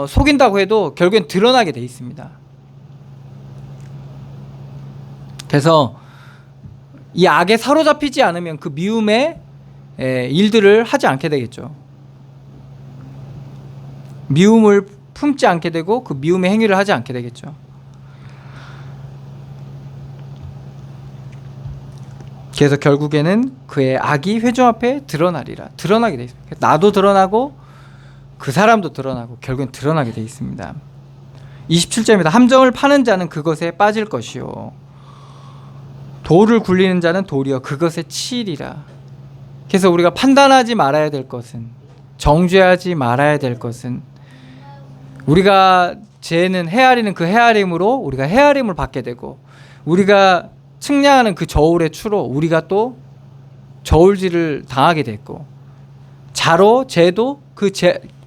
속인다고 해도 결국엔 드러나게 돼 있습니다. 그래서 이 악에 사로잡히지 않으면 그 미움의 일들을 하지 않게 되겠죠. 미움을 품지 않게 되고 그 미움의 행위를 하지 않게 되겠죠. 그래서 결국에는 그의 악이 회중 앞에 드러나리라. 드러나게 돼 있습니다. 나도 드러나고 그 사람도 드러나고 결국엔 드러나게 돼 있습니다. 27절입니다. 함정을 파는 자는 그것에 빠질 것이요 돌을 굴리는 자는 도리어 그것에 치이리라. 그래서 우리가 판단하지 말아야 될 것은, 정죄하지 말아야 될 것은, 우리가 죄는 헤아리는 그 헤아림으로 우리가 헤아림을 받게 되고, 우리가 측량하는 그 저울의 추로 우리가 또 저울질을 당하게 됐고, 자로 죄도 그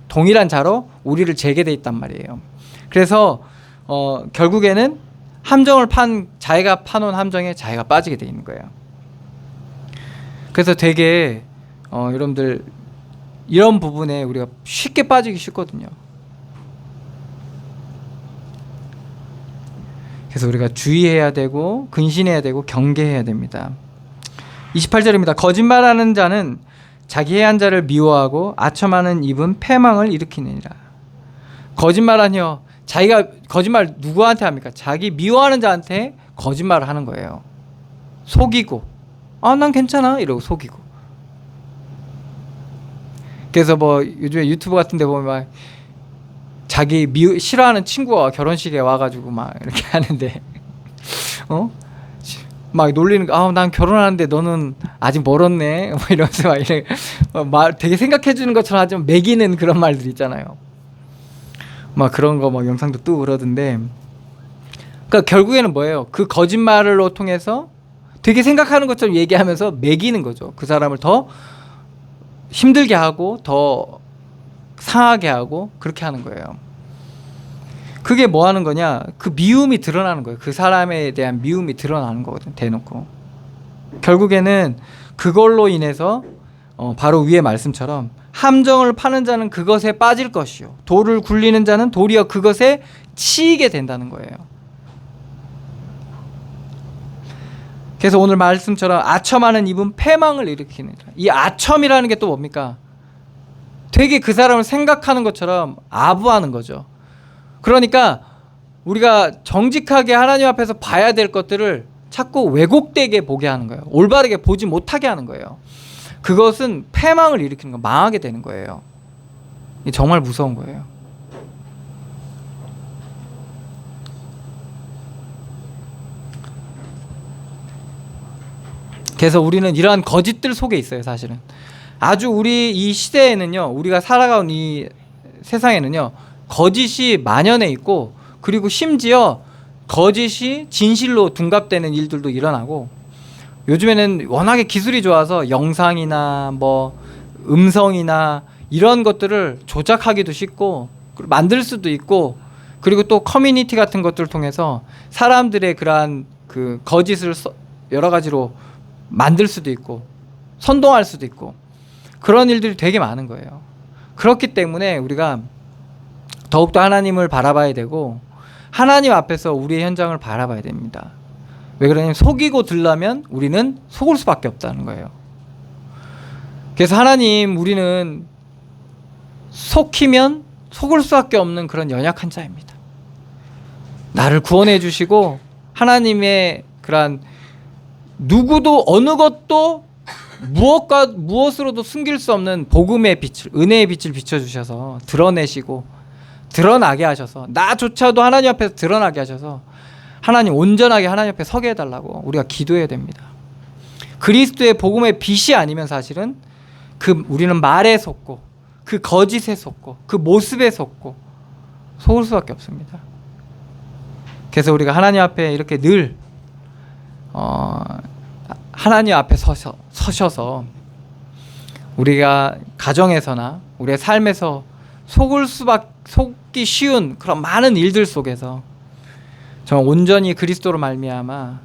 동일한 자로 우리를 재게 돼 있단 말이에요. 그래서 결국에는 함정을 자기가 파놓은 함정에 자기가 빠지게 돼 있는 거예요. 그래서 되게 여러분들 이런 부분에 우리가 쉽게 빠지기 쉽거든요. 그래서 우리가 주의해야 되고 근신해야 되고 경계해야 됩니다. 28절입니다. 거짓말하는 자는 자기 해한 자를 미워하고 아첨하는 입은 패망을 일으키느니라. 거짓말하뇨. 자기가 거짓말 누구한테 합니까? 자기 미워하는 자한테 거짓말을 하는 거예요. 속이고 난 괜찮아 이러고 속이고. 그래서 뭐 요즘에 유튜브 같은 데 보면 막 자기 싫어하는 친구가 결혼식에 와가지고 막 이렇게 하는데 막 놀리는 거, 난 결혼하는데 너는 아직 멀었네 뭐 이러면서 막 이렇게 말 되게 생각해 주는 것처럼 하지만 매기는 그런 말들 있잖아요. 막 그런 거 막 영상도 뜨고 그러던데, 그러니까 결국에는 뭐예요? 그 거짓말로 통해서 되게 생각하는 것처럼 얘기하면서 매기는 거죠. 그 사람을 더 힘들게 하고 더 상하게 하고 그렇게 하는 거예요. 그게 뭐 하는 거냐? 그 미움이 드러나는 거예요. 그 사람에 대한 미움이 드러나는 거거든, 대놓고. 결국에는 그걸로 인해서 바로 위의 말씀처럼 함정을 파는 자는 그것에 빠질 것이요 돌을 굴리는 자는 도리어 그것에 치이게 된다는 거예요. 그래서 오늘 말씀처럼 아첨하는 입은 패망을 일으키는, 이 아첨이라는 게 또 뭡니까? 되게 그 사람을 생각하는 것처럼 아부하는 거죠. 그러니까 우리가 정직하게 하나님 앞에서 봐야 될 것들을 자꾸 왜곡되게 보게 하는 거예요. 올바르게 보지 못하게 하는 거예요. 그것은 패망을 일으키는 거, 망하게 되는 거예요. 이게 정말 무서운 거예요. 그래서 우리는 이러한 거짓들 속에 있어요, 사실은. 아주 우리 이 시대에는요, 우리가 살아가는 이 세상에는요, 거짓이 만연해 있고, 그리고 심지어 거짓이 진실로 둔갑되는 일들도 일어나고, 요즘에는 워낙에 기술이 좋아서 영상이나 뭐 음성이나 이런 것들을 조작하기도 쉽고 만들 수도 있고, 그리고 또 커뮤니티 같은 것들을 통해서 사람들의 그러한 그 거짓을 여러 가지로 만들 수도 있고 선동할 수도 있고, 그런 일들이 되게 많은 거예요. 그렇기 때문에 우리가 더욱더 하나님을 바라봐야 되고 하나님 앞에서 우리의 현장을 바라봐야 됩니다. 왜 그러냐면 속이고 들라면 우리는 속을 수밖에 없다는 거예요. 그래서 하나님, 우리는 속이면 속을 수밖에 없는 그런 연약한 자입니다. 나를 구원해 주시고 하나님의 그러한 누구도 어느 것도 무엇으로도 숨길 수 없는 복음의 빛을, 은혜의 빛을 비춰주셔서 드러내시고 드러나게 하셔서, 나조차도 하나님 앞에서 드러나게 하셔서 하나님 온전하게 하나님 앞에 서게 해달라고 우리가 기도해야 됩니다. 그리스도의 복음의 빛이 아니면 사실은 우리는 말에 속고 그 거짓에 속고 그 모습에 속고 속을 수밖에 없습니다. 그래서 우리가 하나님 앞에 이렇게 늘 하나님 앞에 서셔서 우리가 가정에서나 우리의 삶에서 속기 쉬운 그런 많은 일들 속에서 정말 온전히 그리스도로 말미암아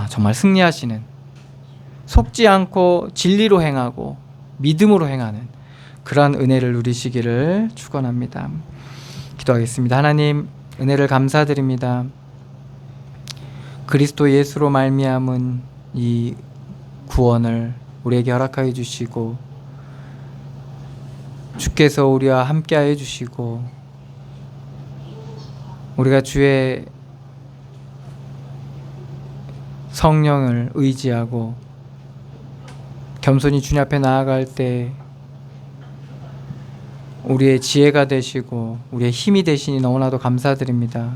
정말 승리하시는, 속지 않고 진리로 행하고 믿음으로 행하는 그러한 은혜를 누리시기를 축원합니다. 기도하겠습니다. 하나님, 은혜를 감사드립니다. 그리스도 예수로 말미암은 이 구원을 우리에게 허락하여 주시고 주께서 우리와 함께하여 주시고 우리가 주의 성령을 의지하고 겸손히 주님 앞에 나아갈 때 우리의 지혜가 되시고 우리의 힘이 되시니 너무나도 감사드립니다.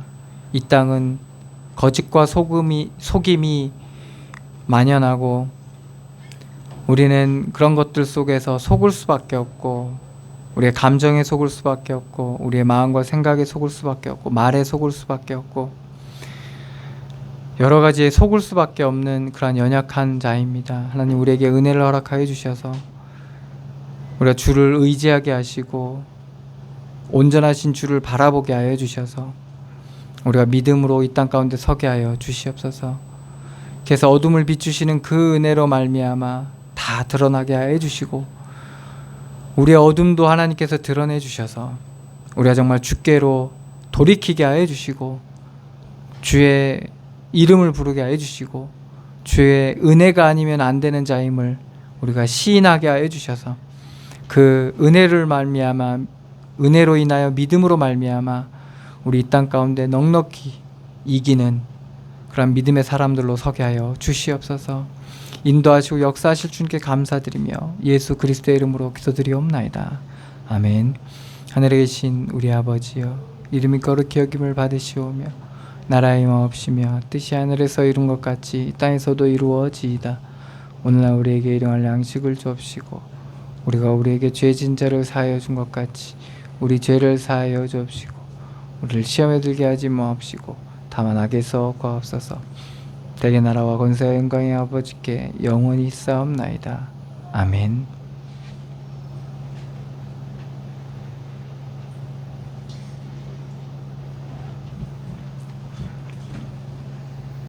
이 땅은 거짓과 속임이 만연하고 우리는 그런 것들 속에서 속을 수밖에 없고, 우리의 감정에 속을 수밖에 없고, 우리의 마음과 생각에 속을 수밖에 없고, 말에 속을 수밖에 없고, 여러 가지에 속을 수밖에 없는 그러한 연약한 자입니다. 하나님, 우리에게 은혜를 허락하여 주셔서 우리가 주를 의지하게 하시고 온전하신 주를 바라보게 하여 주셔서 우리가 믿음으로 이 땅 가운데 서게 하여 주시옵소서. 그래서 어둠을 비추시는 그 은혜로 말미암아 다 드러나게 하여 주시고 우리의 어둠도 하나님께서 드러내 주셔서 우리가 정말 주께로 돌이키게 하여 주시고 주의 이름을 부르게 하여 주시고 주의 은혜가 아니면 안 되는 자임을 우리가 시인하게 하여 주셔서 그 은혜를 말미암아, 은혜로 인하여 믿음으로 말미암아 우리 이 땅 가운데 넉넉히 이기는 그런 믿음의 사람들로 서게 하여 주시옵소서. 인도하시고 역사하실 주님께 감사드리며 예수 그리스도의 이름으로 기도드리옵나이다. 아멘. 하늘에 계신 우리 아버지여, 이름이 거룩히 여김을 받으시오며 나라의 마옵시며 뜻이 하늘에서 이룬 것 같이 이 땅에서도 이루어지이다. 오늘날 우리에게 일용할 양식을 주옵시고 우리가 우리에게 죄진 자를 사하여 준 것 같이 우리 죄를 사하여 주옵시고 우리를 시험에 들게 하지 마옵시고 다만 악에서 구하옵소서. 대개 나라와 권세와 영광의 아버지께 영원히 있사옵나이다. 아멘.